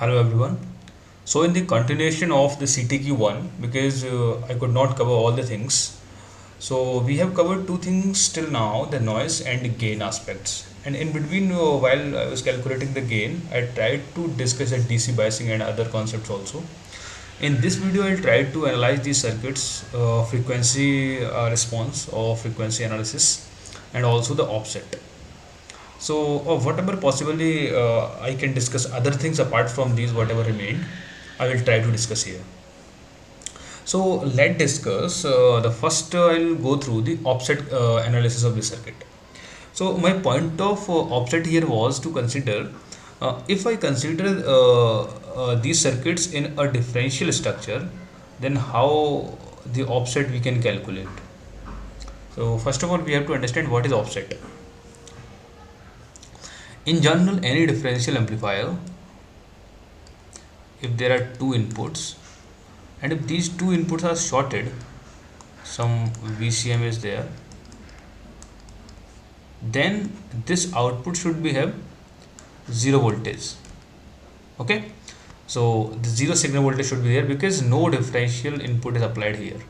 Hello everyone. So in the continuation of the CTQ one, because I could not cover all the things, so we have covered two things till now: the noise and the gain aspects. And in between, while I was calculating the gain, I tried to discuss the DC biasing and other concepts also. In this video, I'll try to analyze these circuits, frequency response or frequency analysis, and also the offset. So, whatever possibly I can discuss other things apart from these, whatever remained, I will try to discuss here. So, let's discuss the first. I'll go through the offset analysis of the circuit. So, my point of offset here was to consider if I consider these circuits in a differential structure, then how the offset we can calculate. So, first of all, we have to understand what is offset. In general, any differential amplifier, if there are two inputs and if these two inputs are shorted, some VCM is there, then this output should be have zero voltage. Okay, so the zero signal voltage should be there because no differential input is applied here.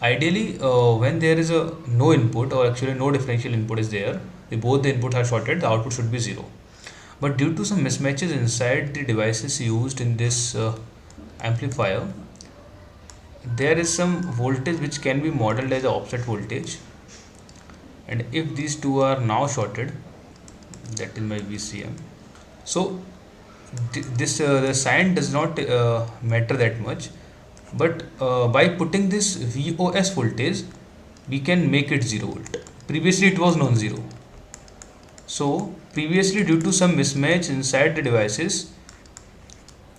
Ideally, when there is a no input or actually no differential input is there, both the inputs are shorted, the output should be zero. But due to some mismatches inside the devices used in this amplifier, there is some voltage which can be modeled as a offset voltage, and if these two are now shorted, that is my VCM. So this the sign does not matter that much, but by putting this VOS voltage, we can make it 0 volt. Previously it was non-zero. So previously, due to some mismatch inside the devices,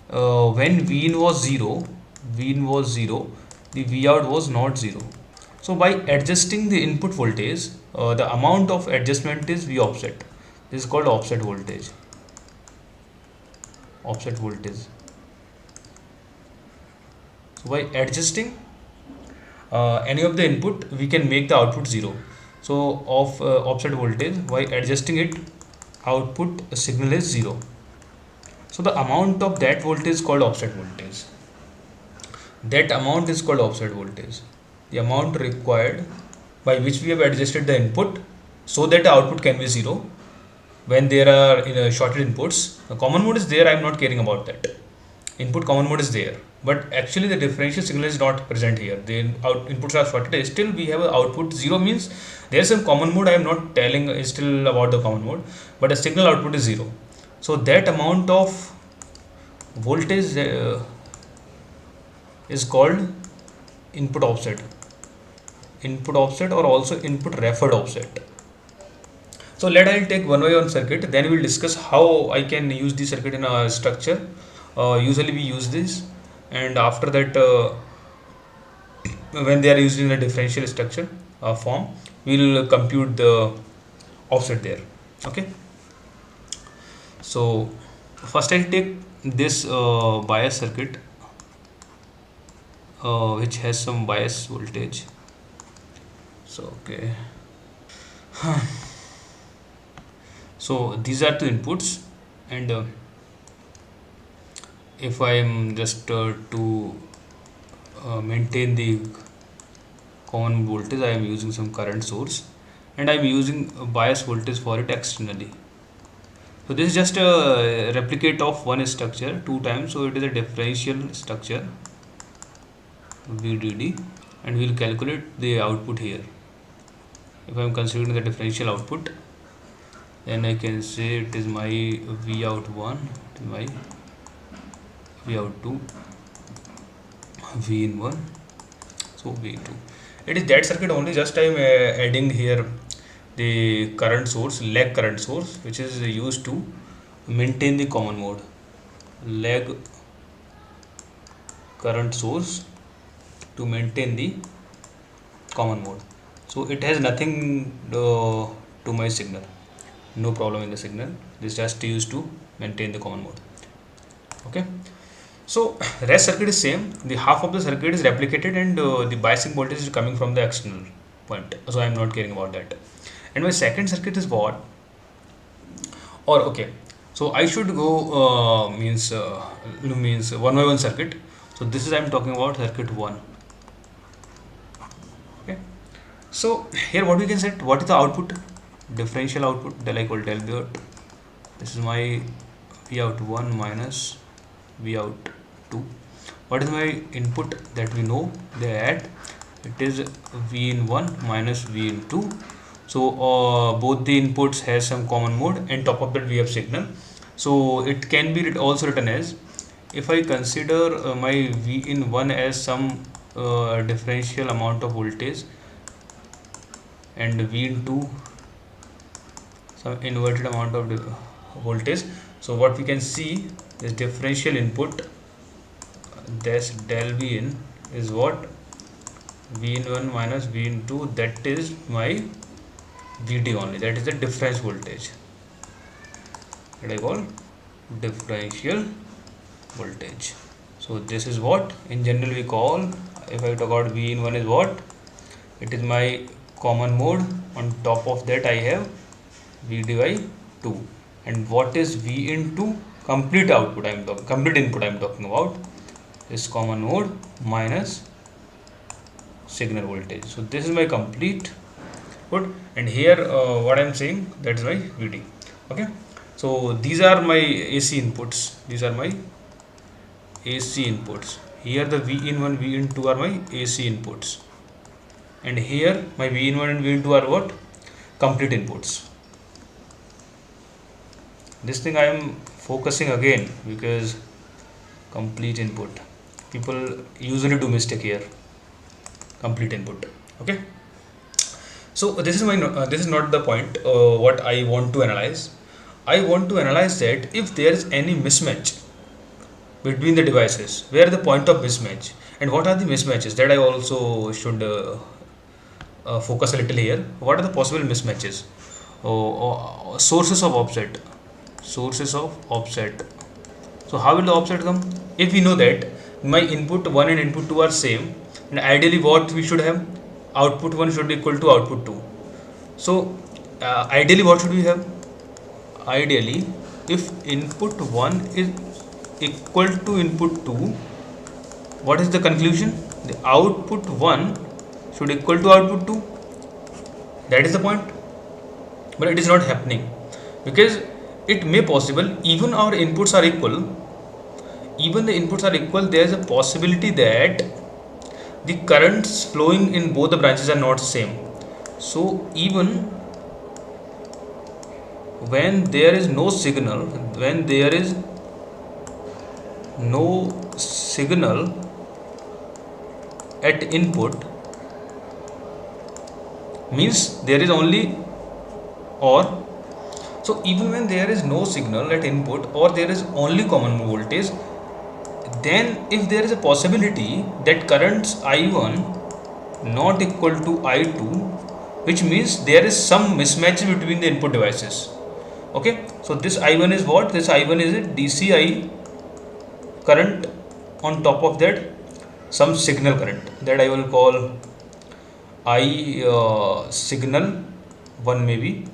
when V in was zero, the V out was not zero. So by adjusting the input voltage, the amount of adjustment is V offset. This is called offset voltage. Offset voltage. So by adjusting any of the input, we can make the output zero. So of offset voltage, by adjusting it, output signal is zero. So the amount of that voltage is called offset voltage. That amount is called offset voltage. The amount required by which we have adjusted the input so that the output can be zero when there are shorted inputs. The common mode is there, I am not caring about that. Input common mode is there, but actually the differential signal is not present here. The inputs are shorted, still we have an output zero, means there is some common mode. I am not telling still about the common mode, but the signal output is zero. So that amount of voltage is called input offset or also input referred offset. So I'll take one by one circuit, then we will discuss how I can use the circuit in a structure. Usually we use this, and after that when they are used in a differential structure form, we will compute the offset there. Okay, so first I'll take this bias circuit which has some bias voltage. So okay, so these are two inputs, and if I am just to maintain the common voltage, I am using some current source, and I am using a bias voltage for it externally. So this is just a replicate of one structure two times, so it is a differential structure VDD, and we will calculate the output here. If I am considering the differential output, then I can say it is my V out 1, it is my V out 2, V in 1, so V2. It is that circuit only, just I am adding here the current source, lag current source, which is used to maintain the common mode. Lag current source to maintain the common mode. So it has nothing to my signal, no problem in the signal. This just used to maintain the common mode. Okay, so rest circuit is same. The half of the circuit is replicated, and the biasing voltage is coming from the external point, so I am not caring about that. And my second circuit is what, or okay, So I should go means one by one circuit. So this is I'm talking about circuit 1. Okay. So here what we can set, what is the output? Differential output del equal del B out. This is my V out 1 minus V out 2. What is my input that we know that it is V in 1 minus V in 2. So both the inputs has some common mode, and top of that we have signal. So it can be also written as, if I consider my V in 1 as some differential amount of voltage and V in 2 some inverted amount of voltage. So what we can see is differential input, this del V in is what, V in 1 minus V in 2, that is my VD only, that is the difference voltage that I call differential voltage. So this is what in general we call, if I talk about V in 1 is what, it is my common mode, on top of that I have VD by 2. And what is V in 2? Complete output I am talking, complete input I am talking about is common mode minus signal voltage. So this is my complete good, and here what I am saying, that is my VD. Okay, so these are my AC inputs, these are my AC inputs. Here the V in 1 V in 2 are my AC inputs, and here my V in 1 and V in 2 are what, complete inputs. This thing I am focusing again because complete input, people usually do mistake here, complete input. Okay, so this is my this is not the point what I want to analyze. I want to analyze that if there is any mismatch between the devices, where the point of mismatch, and what are the mismatches, that I also should focus a little here. What are the possible mismatches? Sources of offset, sources of offset. So how will the offset come? If we know that my input 1 and input 2 are same, and ideally what we should have, output 1 should be equal to output 2. So ideally what should we have? Ideally, if input 1 is equal to input 2, what is the conclusion? The output 1 should equal to output 2. That is the point. But it is not happening, because it may possible, even our inputs are equal, even the inputs are equal, there is a possibility that the currents flowing in both the branches are not same. So even when there is no signal, when there is no signal at input, means there is only or. So even when there is no signal at input, or there is only common voltage, then if there is a possibility that currents I1 not equal to I2, which means there is some mismatch between the input devices. Okay, so this I1 is what? This I1 is a DCI current, on top of that some signal current, that I will call I signal 1 maybe,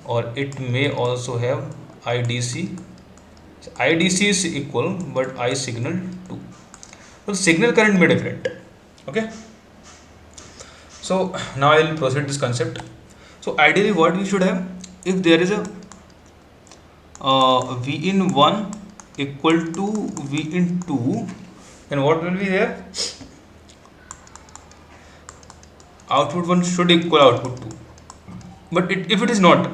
or it may also have IDC. IDC is equal, but I signal 2. So signal current may different. Okay, so now I will proceed this concept. So ideally what we should have, if there is a V in 1 equal to V in 2, then what will be there? Output 1 should equal output 2. But if it is not,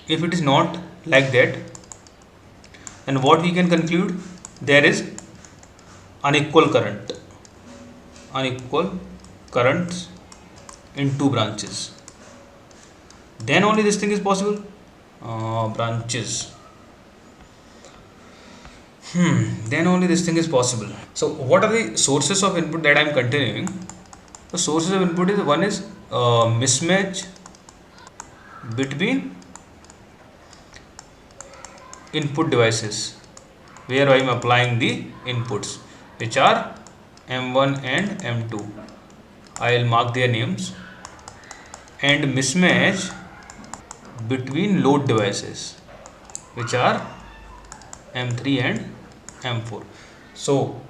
if it is not like that, then what we can conclude, there is unequal current, unequal currents in two branches. Then only this thing is possible. Branches. Then only this thing is possible. So what are the sources of input that I am continuing? The sources of input is, one is mismatch between input devices, where I am applying the inputs, which are M1 and M2. I will mark their names. And mismatch between load devices, which are M3 and M4. So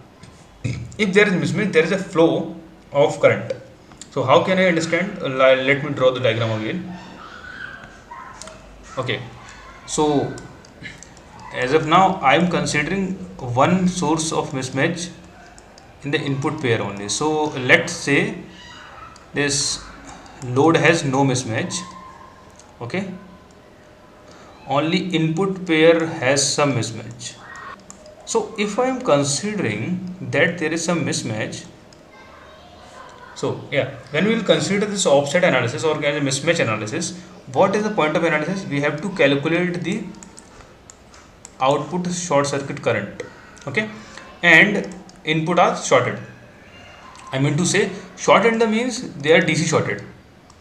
if there is mismatch, there is a flow of current. So how can I understand? Let me draw the diagram again. Okay, so as of now I am considering one source of mismatch in the input pair only. So let's say this load has no mismatch. Okay, only input pair has some mismatch. So if I am considering that there is some mismatch, so yeah, when we will consider this offset analysis or as a mismatch analysis, what is the point of analysis? We have to calculate the output short circuit current. Okay, and input are shorted. I mean to say shorted means they are DC shorted.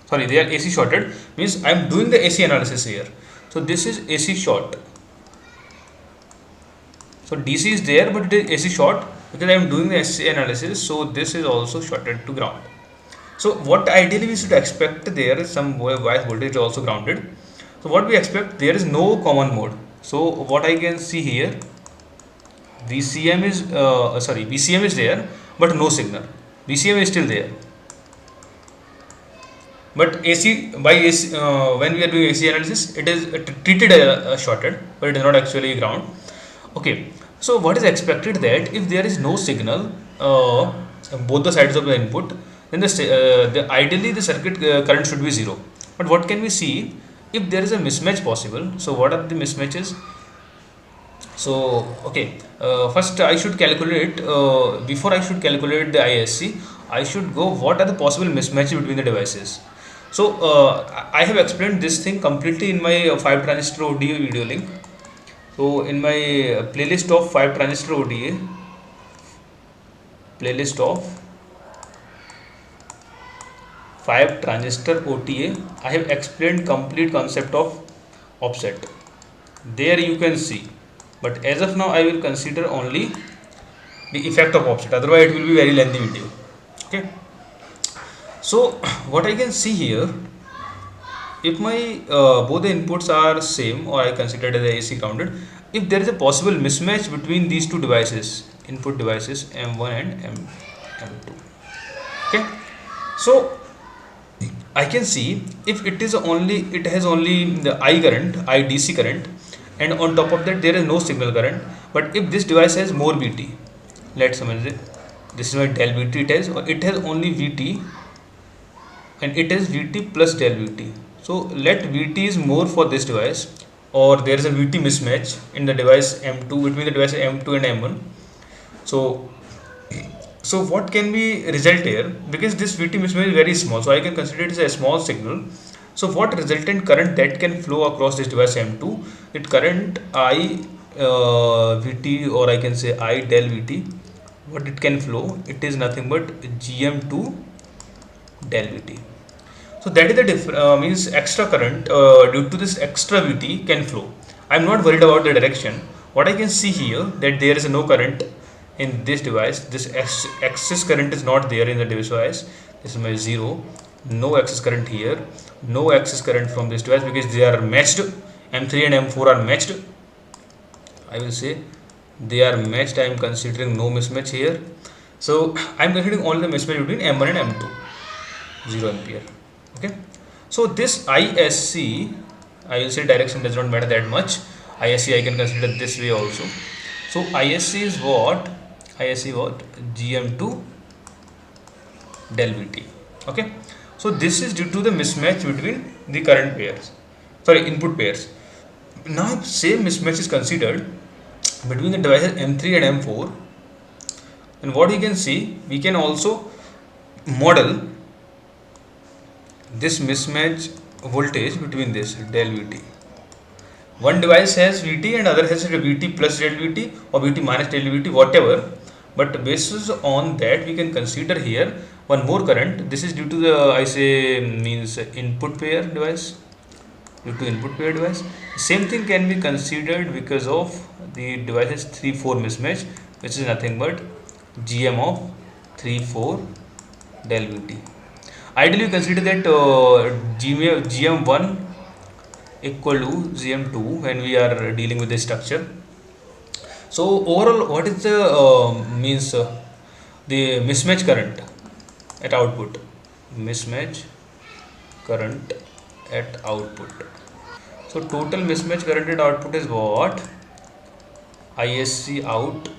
Sorry, they are AC shorted, means I am doing the AC analysis here. So this is AC short. So DC is there, but it is AC short because I am doing the AC analysis. So this is also shorted to ground. So what ideally we should expect, there is some bias voltage also grounded. So what we expect, there is no common mode. So what I can see here, VCM is there, but no signal. VCM is still there. But AC by AC, when we are doing AC analysis, it is treated as shorted, but it is not actually ground. Okay, so what is expected, that if there is no signal both the sides of the input, then ideally the circuit current should be zero. But what can we see if there is a mismatch possible? So what are the mismatches? So okay, first I should calculate, before I should calculate the ISC, I should go what are the possible mismatches between the devices. So I have explained this thing completely in my 5 transistor ODA video link. So in my playlist of 5 transistor ODA, playlist of 5 transistor OTA, I have explained complete concept of offset. There you can see. But as of now, I will consider only the effect of offset. Otherwise, it will be very lengthy video. Okay. So what I can see here, if my both the inputs are same, or I consider it as AC grounded, if there is a possible mismatch between these two devices, input devices M1 and M2. Okay. So I can see if it is only, it has only the I current, IDC current, and on top of that there is no signal current. But if this device has more VT, let's suppose this is my del VT, it has only VT, and it is VT plus del VT. So let VT is more for this device, or there is a VT mismatch in the device M2, between the device M2 and M1. So what can be result here, because this VT mismatch is very small, so I can consider it as a small signal. So what resultant current that can flow across this device M2, it current I VT, or I can say I del VT, what it can flow, it is nothing but GM2 del VT. So that is the means extra current due to this extra VT can flow. I am not worried about the direction. What I can see here, that there is no current in this device. This excess current is not there in the device. This is my 0. No excess current here. No excess current from this device because they are matched. M3 and M4 are matched. I will say they are matched. I am considering no mismatch here. So I am considering only the mismatch between M1 and M2. 0 ampere. Okay. So this ISC, I will say direction does not matter that much. ISC I can consider this way also. So ISC is what? ISC what? GM2 del VT. Okay. So this is due to the mismatch between the current pairs. Sorry, input pairs. Now if same mismatch is considered between the devices M3 and M4, and what we can see, we can also model this mismatch voltage between this del VT. One device has VT and other has VT plus del VT or VT minus del VT, whatever. But basis on that, we can consider here one more current. This is due to the, I say, means input pair device. Due to input pair device. Same thing can be considered because of the devices 3-4 mismatch, which is nothing but GM of 3-4 del VT. Ideally, we consider that GM1 equal to GM2 when we are dealing with this structure. So overall, what is the means the mismatch current at output? Mismatch current at output. So total mismatch current at output is what? ISC out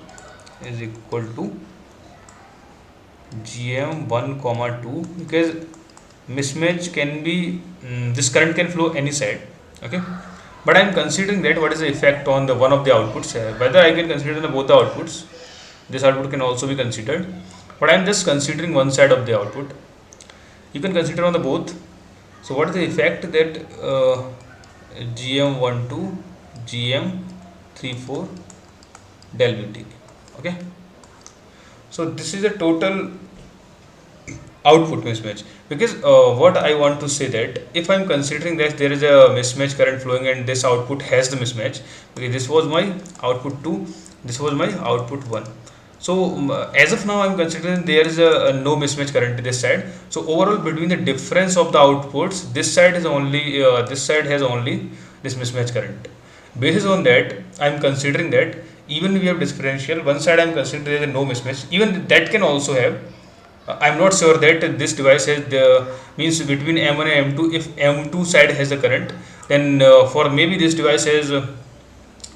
is equal to GM1 comma 2, because mismatch can be this current can flow any side, okay, but I am considering that what is the effect on the one of the outputs, whether I can consider the both the outputs. This output can also be considered, but I am just considering one side of the output. You can consider on the both. So what is the effect that GM12 GM34 del VT, okay. So this is a total output mismatch, because what I want to say that if I'm considering that there is a mismatch current flowing and this output has the mismatch, because this was my output 2, this was my output 1. So as of now I'm considering there is a no mismatch current to this side. So overall between the difference of the outputs, this side is only this side has only this mismatch current. Basis on that I'm considering that even we have differential, one side I'm considering there is no mismatch, even that can also have. I'm not sure that this device has the means between M1 and M2. If M2 side has the current, then for maybe this device has the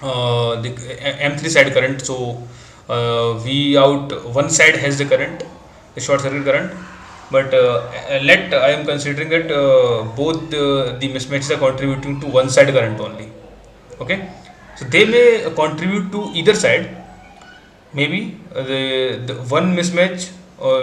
M3 side current. So V out one side has the current, the short circuit current. But let I am considering that both the mismatches are contributing to one side current only. Okay, so they may contribute to either side. Maybe the one mismatch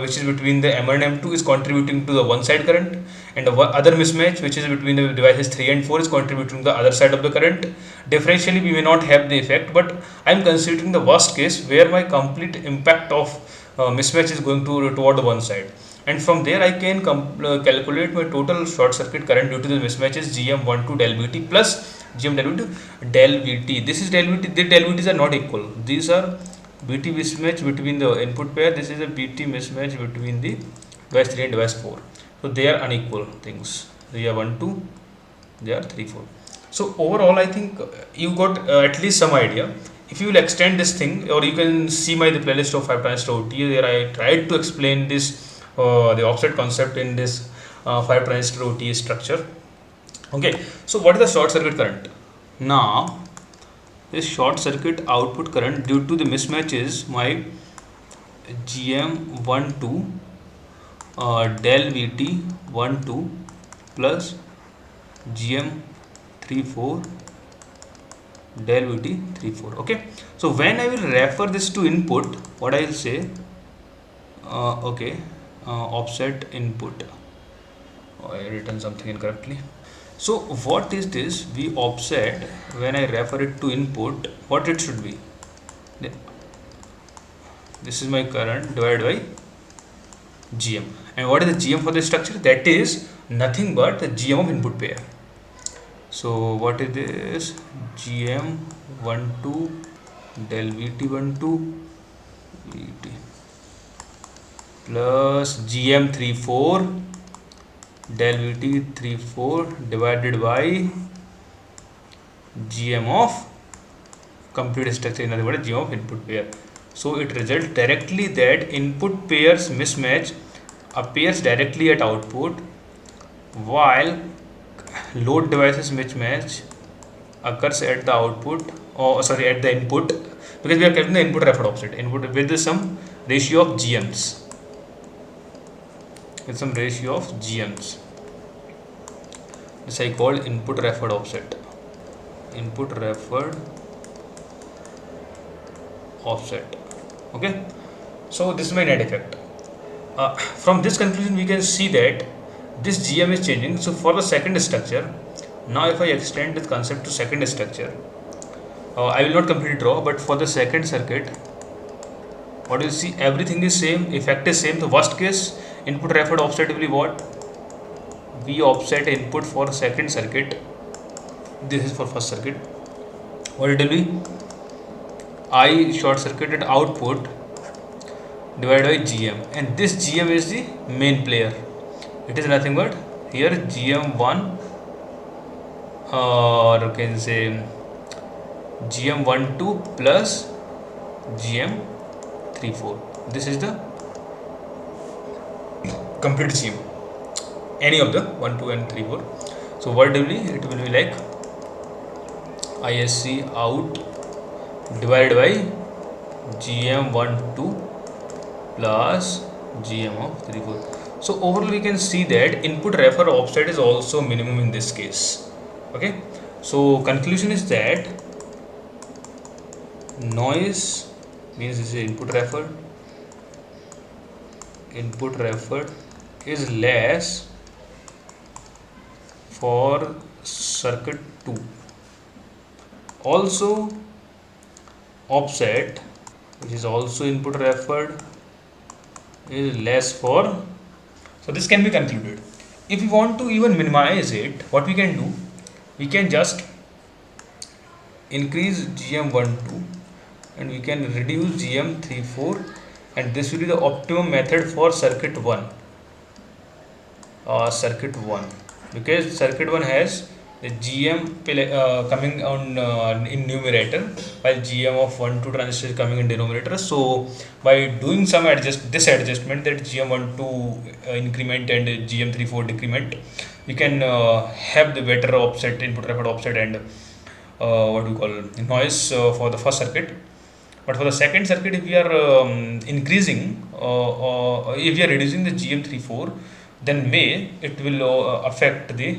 which is between the M1 and M2 is contributing to the one side current, and the other mismatch which is between the devices 3 and 4 is contributing to the other side of the current. Differentially we may not have the effect, but I am considering the worst case where my complete impact of mismatch is going to toward the one side, and from there I can calculate my total short circuit current due to the mismatches GM12 del VT plus GM del VT. This is del VT. The del VTs are not equal. These are BT mismatch between the input pair. This is a BT mismatch between the device 3 and device 4. So they are unequal things. They are 1 2, they are 3 4. So overall I think you got at least some idea. If you will extend this thing, or you can see my the playlist of 5 transistor OTA, there I tried to explain this the offset concept in this 5 transistor OTA structure. Okay, so what is the short circuit current? Now this short circuit output current due to the mismatch is my GM12 del VT 12 plus GM34 del VT 34. Okay, so when I will refer this to input, what I will say, okay, offset input. Oh, I written something incorrectly. So what is this? We offset, when I refer it to input, what it should be? This is my current divided by GM. And what is the GM for this structure? That is nothing but the GM of input pair. So what is this? GM12 del VT12 VT plus GM34 del VT34 divided by GM of complete structure, in other words GM of input pair. So it results directly that input pairs mismatch appears directly at output, while load devices mismatch occurs at the output, or sorry, at the input, because we are calculating the input referred offset input with some ratio of GMs, with some ratio of GMs. This I call input referred offset. Input referred offset. Okay, so this is my net effect. From this conclusion we can see that this GM is changing. So for the second structure, now if I extend this concept to second structure, I will not completely draw, but for the second circuit, what you see, everything is same, effect is same. The worst case input referred offset will be what? V offset input for second circuit. This is for first circuit. What it will be? I short circuited output divided by GM, and this GM is the main player. It is nothing but here GM1 or you can say GM12 plus GM34. This is the complete CM, any of the 1, 2 and 3, 4. So what will be, it will be like ISC out divided by GM12 plus GM of 3, 4. So overall we can see that input refer offset is also minimum in this case. Okay, so conclusion is that noise means this is input referred is less for circuit 2. Also offset, which is also input referred, is less for, so this can be concluded. If we want to even minimize it, what we can do, we can just increase GM12 and we can reduce GM34, and this will be the optimum method for circuit 1. Because circuit 1 has the GM coming on in numerator, while GM of 1 2 transistor is coming in denominator. So by doing some adjustment, that GM12 increment and GM34 decrement, we can have the better offset, input referred offset, and what we call noise for the first circuit. But for the second circuit, if we are increasing, if we are reducing the GM34, then it will affect the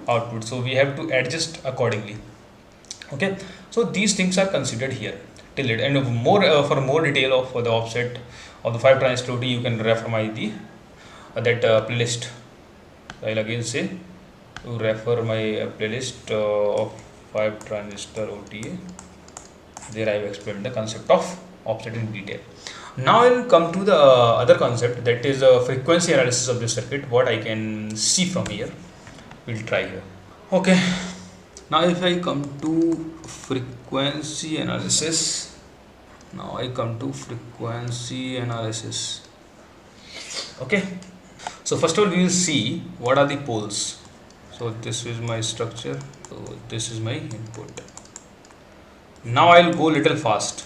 output. So we have to adjust accordingly. Okay, so these things are considered here till it, and more for more detail of the offset of the 5 transistor OTA, you can refer my that playlist. I'll again say to refer my playlist of 5 transistor OTA. There I have explained the concept of offset in detail. Now I will come to the other concept, that is frequency analysis of this circuit. What I can see from here, we'll try here. Okay, now if I come to frequency analysis, okay, so first of all we will see what are the poles. So this is my structure, so this is my input. Now I'll go little fast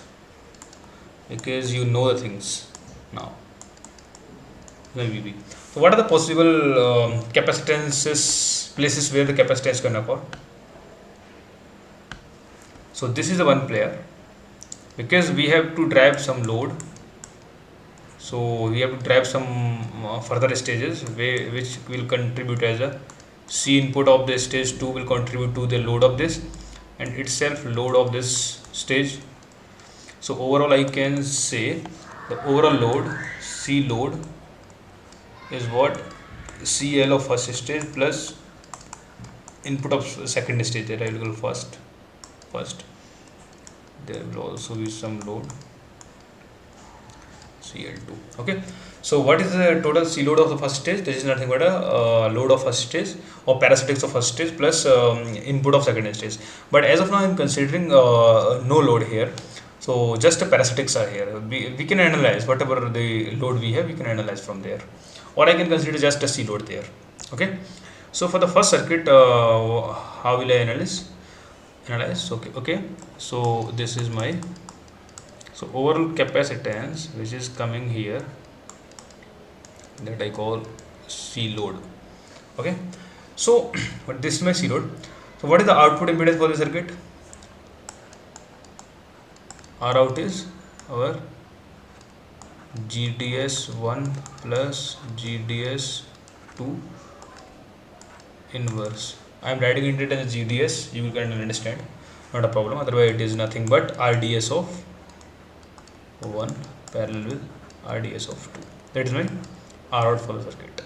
because you know the things now. So what are the possible capacitances, places where the capacitance can occur? So this is the one player, because we have to drive some load. So we have to drive some further stages which will contribute as a C input of the stage 2 will contribute to the load of this, and itself load of this stage. So overall I can say the overall load, C load, is what? CL of first stage plus input of second stage. That I will go first. There will also be some load, CL2. Okay, so what is the total C load of the first stage? This is nothing but a load of first stage or parasitics of first stage plus input of second stage. But as of now I am considering no load here, so just the parasitics are here. We can analyze whatever the load we have, we can analyze from there, or I can consider just a C load there. Okay, so for the first circuit, how will I analyze? Okay, so this is my, so overall capacitance which is coming here, that I call C load. Okay, so but this is my C load. So what is the output impedance for the circuit? R out is our GDS1 plus GDS2 inverse. I am writing it as GDS, you can understand, not a problem. Otherwise it is nothing but RDS of 1 parallel with RDS of 2. That is my R out for the circuit.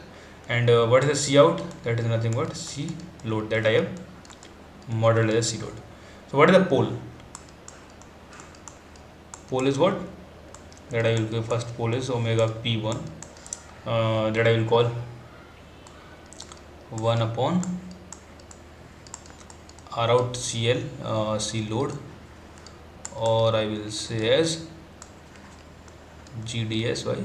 And what is the C out? That is nothing but C load, that I have modeled as C load. So what is the pole? Pole is what? That I will give first pole is omega P1, that I will call 1 upon R out CL, C load, or I will say as GDS by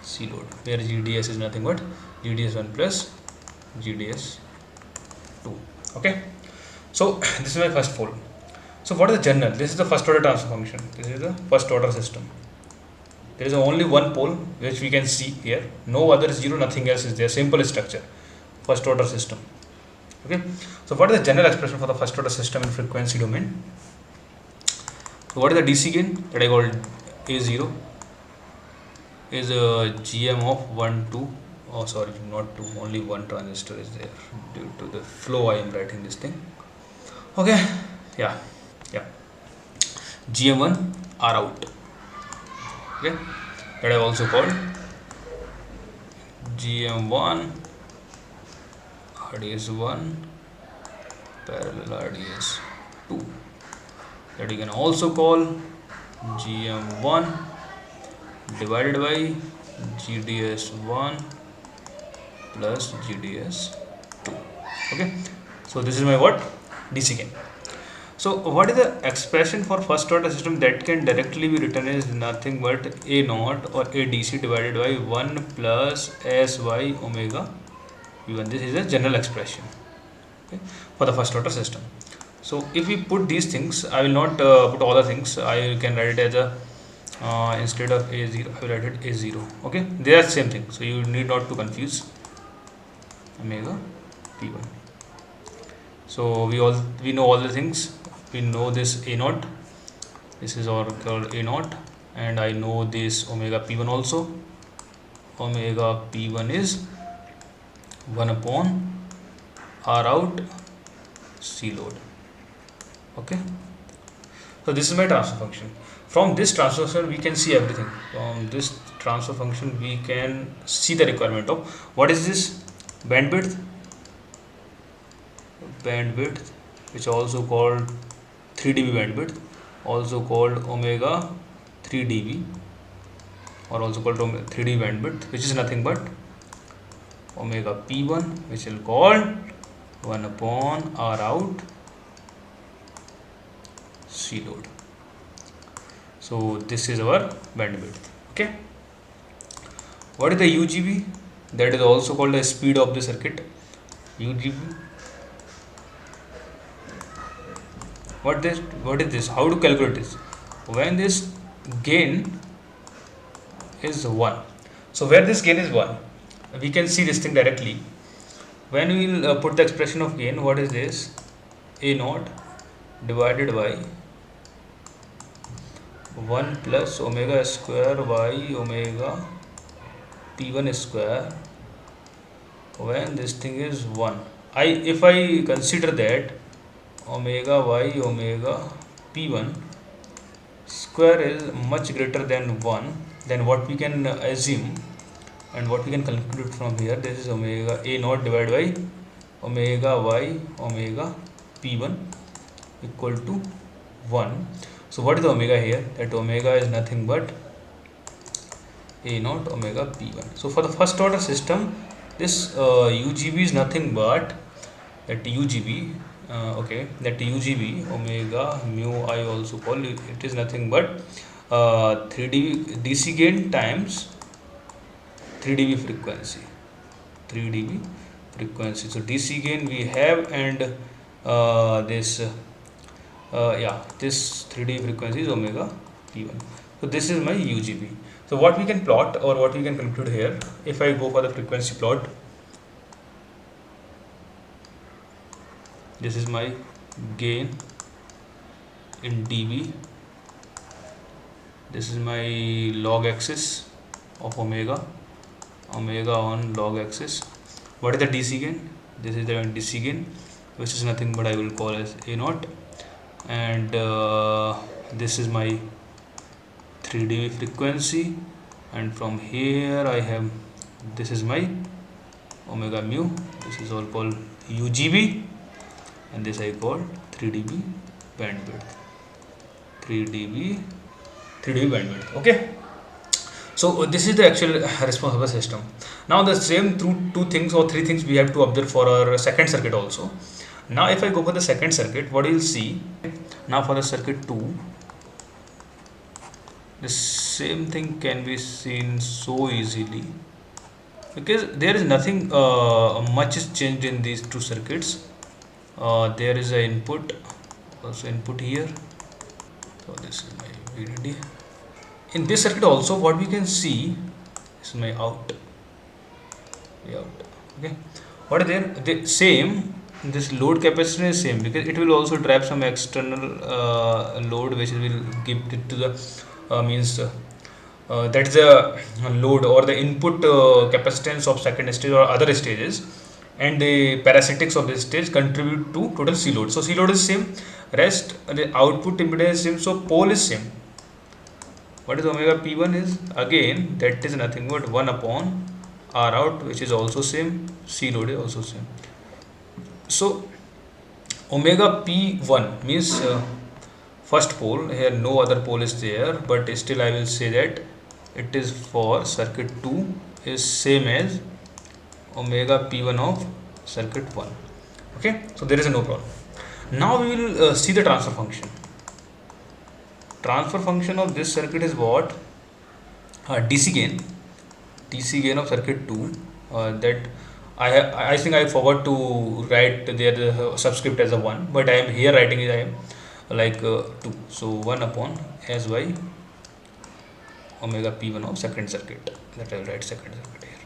C load, where GDS is nothing but GDS1 plus GDS 2. Okay, so this is my first pole. So what is the general? This is the first order transfer function. This is the first order system. There is only one pole which we can see here. No other zero, nothing else is there. Simple structure. First order system. Okay. So what is the general expression for the first order system in frequency domain? So what is the DC gain that I called A0 is a GM of 1 2. Oh sorry, not 2, only one transistor is there. Due to the flow I am writing this thing. Okay, yeah, yeah. GM1 R out. Okay, that I also called GM1 RDS1 parallel RDS2. That you can also call GM1 divided by GDS1 plus GDS2. Okay, so this is my what? DC gain. So what is the expression for first order system that can directly be written as nothing but A naught or ADC divided by 1 plus SY omega V1. This is a general expression, okay, for the first order system. So if we put these things, I will not put all the things. I can write it as a instead of A0, I will write it A0. Okay, they are the same thing. So you need not to confuse omega P1. So we know all the things. We know this A naught. This is all called A naught, and I know this omega P1 also. Omega P1 is 1 upon R out C load. Okay. So this is my transfer function. From this transfer function we can see everything. From this transfer function we can see the requirement of what is this bandwidth. Bandwidth, which also called 3 dB bandwidth, also called omega 3 dB, or also called 3 dB bandwidth, which is nothing but omega P1, which will call 1 upon R out C load. So this is our bandwidth. Okay. What is the UGB? That is also called the speed of the circuit. UGB. What is this? How to calculate this? When this gain is 1. So where this gain is 1, we can see this thing directly. When we will put the expression of gain, what is this? A naught divided by 1 plus omega square y omega P1 square when this thing is 1. If I consider that omega y omega P1 square is much greater than 1, then what we can assume and what we can conclude from here, this is omega A naught divided by omega y omega P1 equal to 1. So what is the omega here? That omega is nothing but A naught omega P1. So for the first order system, this UGB is nothing but that UGB. Okay, that UGB omega mu I also call it, it is nothing but 3 dB DC gain times 3 dB frequency. 3 dB frequency. So DC gain we have, and this 3 dB frequency is omega P1. So this is my UGB. So what we can plot or what we can conclude here, if I go for the frequency plot, this is my gain in dB, this is my log axis of omega on log axis. What is the DC gain? This is the DC gain, which is nothing but I will call as A naught, and this is my 3 dB frequency, and from here I have, this is my omega mu, this is all called UGB, and this I call 3 dB bandwidth. 3 dB bandwidth. Okay. So this is the actual response of the system. Now the same two things or three things we have to observe for our second circuit also. Now if I go for the second circuit, what you will see, now for the circuit 2, the same thing can be seen so easily, because there is nothing much is changed in these two circuits. There is a input, also input here. So this is my VDD. In this circuit also, what we can see is my out, out. Okay, what are there? The same. This load capacity is same because it will also drive some external load which will give it to the means that is a load or the input capacitance of second stage or other stages, and the parasitics of this stage contribute to total C load. So C load is same, rest the output impedance is same, so pole is same. What is omega P1 is? Again, that is nothing but 1 upon R out, which is also same, C load is also same. So omega P1 means first pole, here no other pole is there, but still I will say that it is for circuit 2 is same as omega P1 of circuit 1. Okay, so there is no problem. Now we will see the transfer function. Transfer function of this circuit is what? DC gain. DC gain of circuit 2, that I think I forgot to write there the subscript as a 1, but I am here writing it, I am like 2. So 1 upon Sy omega P1 of second circuit, that I will write second circuit here.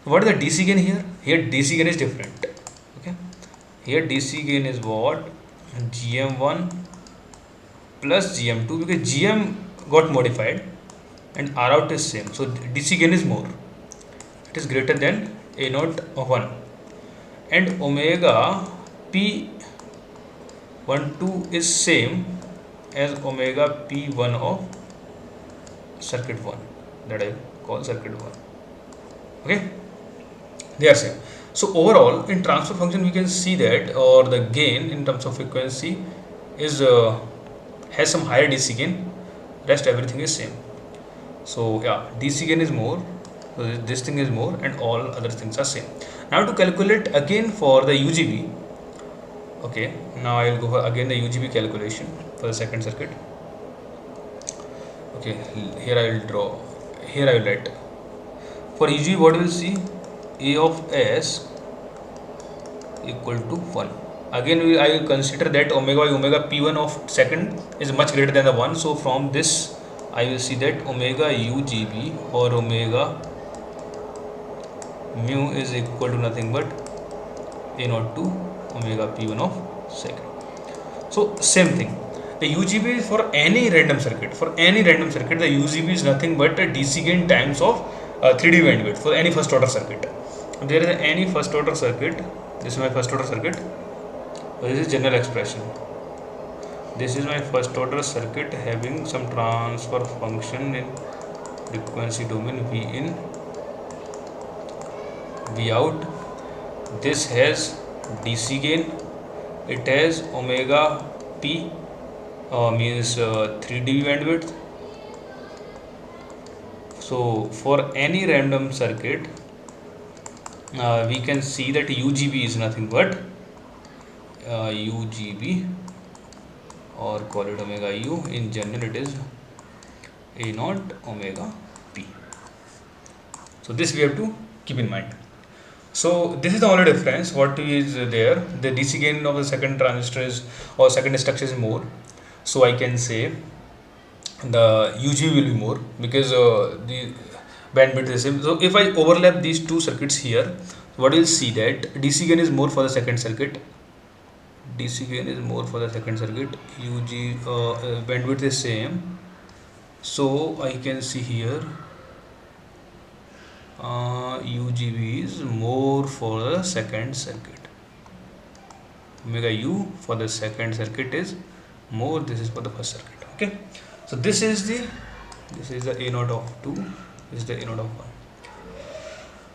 So what is the DC gain here? Here DC gain is different. Okay, here DC gain is what? GM1 plus GM2, because GM got modified and R out is same, so DC gain is more, it is greater than A naught of 1, and omega P12 is same as omega P1 of circuit 1, that I call circuit 1. Okay, they are same. So overall in transfer function we can see that, or the gain in terms of frequency is has some higher DC gain, rest everything is same. So yeah, DC gain is more, so this thing is more, and all other things are same. Now to calculate again for the UGB, okay, now I will go for again the UGB calculation for the second circuit. Okay, here I will draw, here I will write for UGB what we will see, A of S equal to 1. Again I will consider that omega by omega P1 of second is much greater than the 1, so from this I will see that omega UGB or omega mu is equal to nothing but A naught to omega P1 of second. So same thing, the UGB is for any random circuit, the UGB is nothing but a DC gain times of 3D bandwidth for any first order circuit. If there is any first order circuit, this is my first order circuit, this is general expression. This is my first order circuit having some transfer function in frequency domain V in, V out. This has DC gain, it has omega P means 3 dB bandwidth. So for any random circuit we can see that UGB is nothing but UGB, or call it omega U, in general it is A naught omega P. So this we have to keep in mind. So this is the only difference what is there, the DC gain of the second transistor is, or second structure is more, so I can say the UGB will be more because the bandwidth is same. So if I overlap these two circuits here, what you will see that DC gain is more for the second circuit, DC gain is more for the second circuit, bandwidth is same, so I can see here UGB is more for the second circuit, omega U for the second circuit is more, this is for the first circuit. Okay, so this is the A naught of 2, this is the A naught of 1.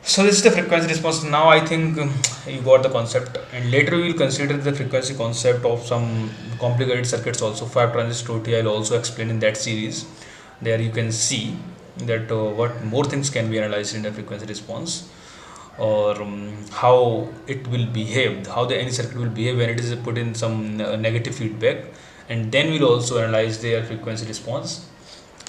So this is the frequency response. Now I think you got the concept, and later we will consider the frequency concept of some complicated circuits also. 5 transistor OT I will also explain in that series. There you can see that what more things can be analyzed in the frequency response, or how it will behave, how the any circuit will behave when it is put in some negative feedback, and then we will also analyze their frequency response.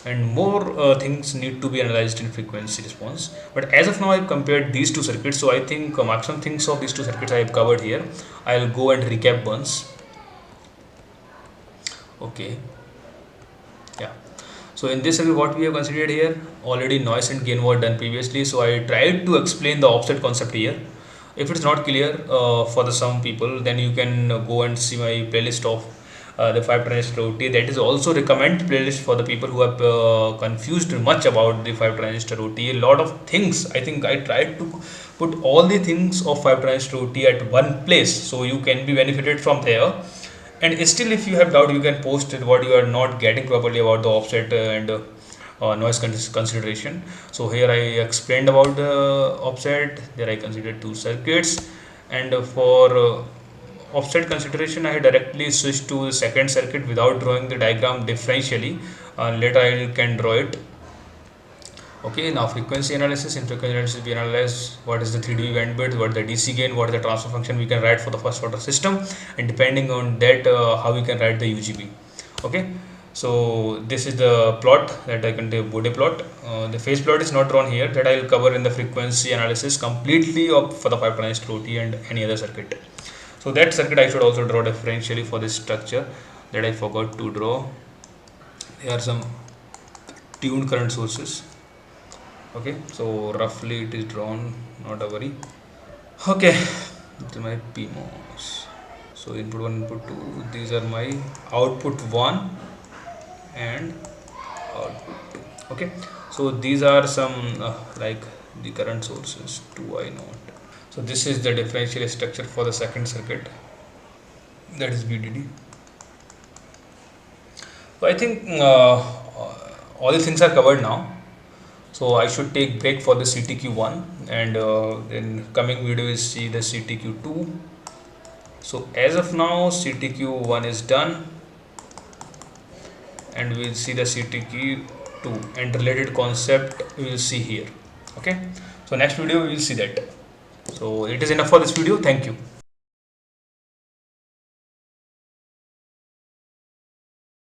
and more things need to be analyzed in frequency response. But as of now, I've compared these two circuits, so I think maximum things of these two circuits I have covered here. I'll go and recap once. Okay, yeah. So in this circuit, what we have considered here, already noise and gain were done previously, so I tried to explain the offset concept here. If it's not clear for the some people, then you can go and see my playlist of the 5 transistor OT. That is also recommend playlist for the people who have confused much about the 5 transistor OT. A lot of things, I think I tried to put all the things of 5 transistor OT at one place, so you can be benefited from there. And still, if you have doubt, you can post it what you are not getting properly about the offset and noise consideration. So here I explained about the offset. There I considered two circuits, and for offset consideration, I had directly switched to the second circuit without drawing the diagram differentially. Later I can draw it. Okay, now frequency analysis. In frequency analysis, we analyze what is the 3 dB bandwidth, what is the DC gain, what is the transfer function we can write for the first order system, and depending on that, how we can write the UGB. Okay, so this is the plot that I can do Bode plot. The phase plot is not drawn here, that I will cover in the frequency analysis completely for the 5 transistor OT and any other circuit. So that circuit I should also draw differentially for this structure that I forgot to draw. There are some tuned current sources. Okay, so roughly it is drawn, not a worry. Okay, this is my PMOS. So input 1, input 2, these are my output 1 and output 2. Okay, so these are some like the current sources 2I0. So this is the differential structure for the second circuit, that is BDD. So I think all the things are covered now. So I should take break for the CTQ1, and in coming video is see the CTQ2. So as of now, CTQ1 is done, and we'll see the CTQ2 and related concept we will see here. Okay, so next video we will see that. So it is enough for this video. Thank you.